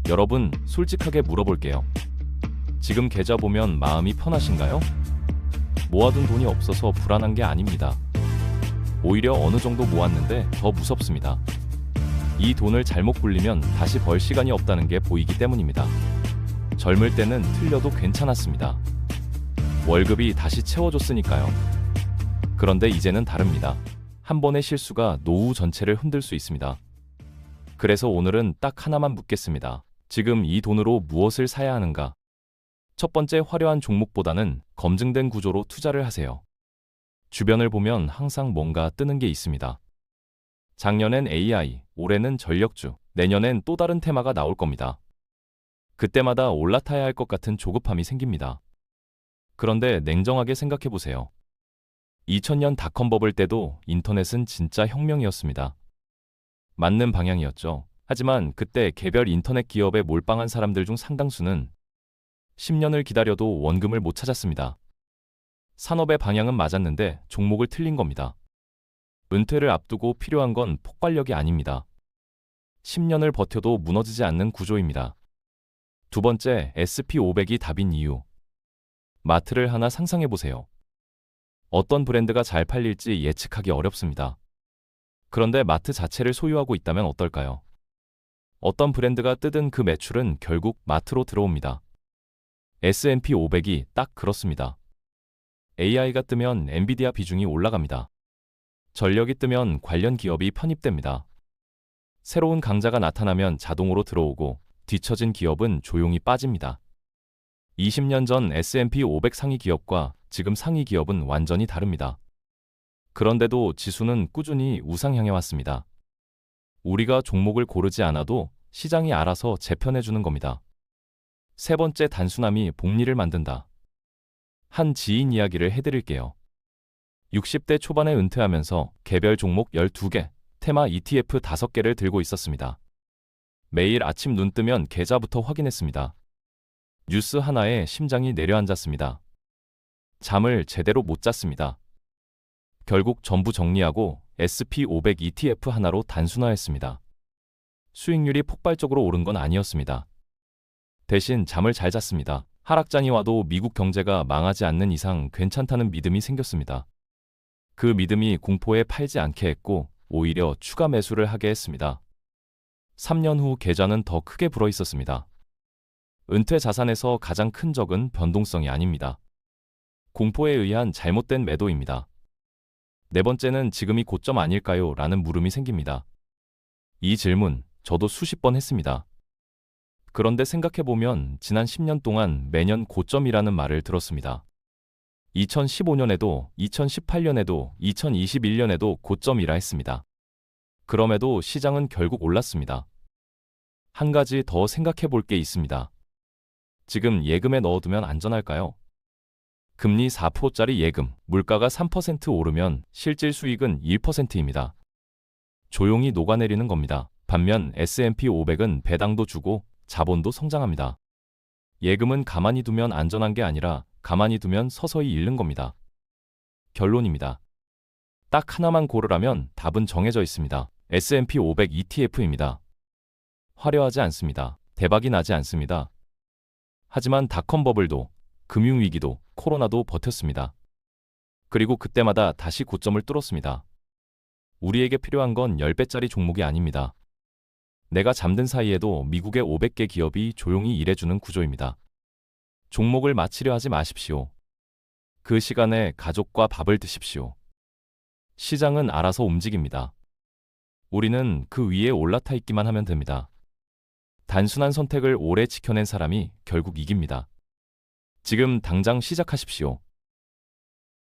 여러분, 솔직하게 물어볼게요. 지금 계좌 보면 마음이 편하신가요? 모아둔 돈이 없어서 불안한 게 아닙니다. 오히려 어느 정도 모았는데 더 무섭습니다. 이 돈을 잘못 굴리면 다시 벌 시간이 없다는 게 보이기 때문입니다. 젊을 때는 틀려도 괜찮았습니다. 월급이 다시 채워줬으니까요. 그런데 이제는 다릅니다. 한 번의 실수가 노후 전체를 흔들 수 있습니다. 그래서 오늘은 딱 하나만 묻겠습니다. 지금 이 돈으로 무엇을 사야 하는가? 첫 번째, 화려한 종목보다는 검증된 구조로 투자를 하세요. 주변을 보면 항상 뭔가 뜨는 게 있습니다. 작년엔 AI, 올해는 전력주, 내년엔 또 다른 테마가 나올 겁니다. 그때마다 올라타야 할 것 같은 조급함이 생깁니다. 그런데 냉정하게 생각해 보세요. 2000년 닷컴 버블 때도 인터넷은 진짜 혁명이었습니다. 맞는 방향이었죠. 하지만 그때 개별 인터넷 기업에 몰빵한 사람들 중 상당수는 10년을 기다려도 원금을 못 찾았습니다. 산업의 방향은 맞았는데 종목을 틀린 겁니다. 은퇴를 앞두고 필요한 건 폭발력이 아닙니다. 10년을 버텨도 무너지지 않는 구조입니다. 두 번째, SP500이 답인 이유. 마트를 하나 상상해 보세요. 어떤 브랜드가 잘 팔릴지 예측하기 어렵습니다. 그런데 마트 자체를 소유하고 있다면 어떨까요? 어떤 브랜드가 뜨든 그 매출은 결국 마트로 들어옵니다. S&P 500이 딱 그렇습니다. AI가 뜨면 엔비디아 비중이 올라갑니다. 전력이 뜨면 관련 기업이 편입됩니다. 새로운 강자가 나타나면 자동으로 들어오고 뒤처진 기업은 조용히 빠집니다. 20년 전 S&P 500 상위 기업과 지금 상위 기업은 완전히 다릅니다. 그런데도 지수는 꾸준히 우상향해 왔습니다. 우리가 종목을 고르지 않아도 시장이 알아서 재편해주는 겁니다. 세 번째, 단순함이 복리를 만든다. 한 지인 이야기를 해드릴게요. 60대 초반에 은퇴하면서 개별 종목 12개, 테마 ETF 5개를 들고 있었습니다. 매일 아침 눈 뜨면 계좌부터 확인했습니다. 뉴스 하나에 심장이 내려앉았습니다. 잠을 제대로 못 잤습니다. 결국 전부 정리하고 SP500 ETF 하나로 단순화했습니다. 수익률이 폭발적으로 오른 건 아니었습니다. 대신 잠을 잘 잤습니다. 하락장이 와도 미국 경제가 망하지 않는 이상 괜찮다는 믿음이 생겼습니다. 그 믿음이 공포에 팔지 않게 했고 오히려 추가 매수를 하게 했습니다. 3년 후 계좌는 더 크게 불어 있었습니다. 은퇴 자산에서 가장 큰 적은 변동성이 아닙니다. 공포에 의한 잘못된 매도입니다. 네 번째는 지금이 고점 아닐까요? 라는 물음이 생깁니다. 이 질문 저도 수십 번 했습니다. 그런데 생각해보면 지난 10년 동안 매년 고점이라는 말을 들었습니다. 2015년에도, 2018년에도, 2021년에도 고점이라 했습니다. 그럼에도 시장은 결국 올랐습니다. 한 가지 더 생각해볼 게 있습니다. 지금 예금에 넣어두면 안전할까요? 금리 4%짜리 예금, 물가가 3% 오르면 실질 수익은 1%입니다. 조용히 녹아내리는 겁니다. 반면 S&P 500은 배당도 주고 자본도 성장합니다. 예금은 가만히 두면 안전한 게 아니라 가만히 두면 서서히 잃는 겁니다. 결론입니다. 딱 하나만 고르라면 답은 정해져 있습니다. S&P 500 ETF입니다. 화려하지 않습니다. 대박이 나지 않습니다. 하지만 닷컴 버블도, 금융위기도, 코로나도 버텼습니다. 그리고 그때마다 다시 고점을 뚫었습니다. 우리에게 필요한 건 10배짜리 종목이 아닙니다. 내가 잠든 사이에도 미국의 500개 기업이 조용히 일해주는 구조입니다. 종목을 마치려 하지 마십시오. 그 시간에 가족과 밥을 드십시오. 시장은 알아서 움직입니다. 우리는 그 위에 올라타 있기만 하면 됩니다. 단순한 선택을 오래 지켜낸 사람이 결국 이깁니다. 지금 당장 시작하십시오.